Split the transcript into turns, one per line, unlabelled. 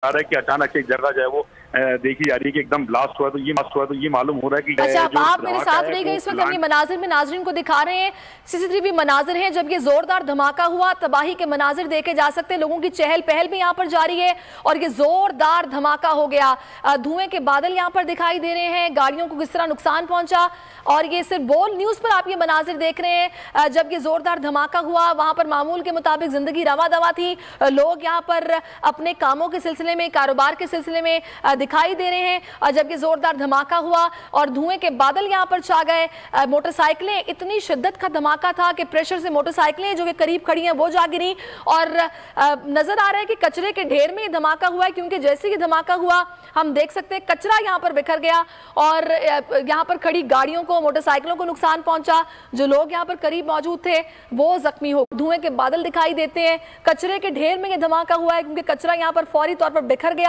आ रहा है कि अचानक एक जगह जो है वो देखी जा रही है कि एकदम ब्लास्ट हुआ, तो ये मालूम हो रहा है कि
अच्छा, आप मेरे साथ रह गए। इस वक्त हम ये मनाजिर में नाजरीन को दिखा रहे हैं, सीसीटीवी मनाजिर हैं जब ये जोरदार धमाका हुआ। तबाही के मनाजिर देखे जा सकते हैं, लोगों की चहल पहल भी यहाँ पर जारी है और ये जोरदार धमाका हो गया। धुएं के बादल यहाँ पर दिखाई दे रहे हैं, गाड़ियों को किस तरह नुकसान पहुंचा। और ये सिर्फ बोल न्यूज पर आप ये मनाजिर देख रहे हैं। जब ये जोरदार धमाका हुआ, वहां पर मामूल के मुताबिक जिंदगी रवा दवा थी, लोग यहाँ पर अपने कामों के सिलसिले में, कारोबार के सिलसिले में दिखाई दे रहे हैं। जब ये जोरदार धमाका हुआ और धुएं के बादल यहाँ पर छा गए, मोटरसाइकिलें, इतनी शिद्दत का धमाका था कि प्रेशर से मोटरसाइकिलें जो कि करीब खड़ी हैं वो जा गिरी। और नजर आ रहा है कि कचरे के ढेर में ये धमाका हुआ है, क्योंकि जैसे ही धमाका हुआ हम देख सकते हैं कचरा यहाँ पर बिखर गया और यहाँ पर खड़ी गाड़ियों को, मोटरसाइकिलों को नुकसान पहुंचा। जो लोग यहाँ पर करीब मौजूद थे वो जख्मी हो। धुएं के बादल दिखाई देते हैं, कचरे के ढेर में ये धमाका हुआ है क्योंकि कचरा यहाँ पर फौरी तौर पर बिखर गया।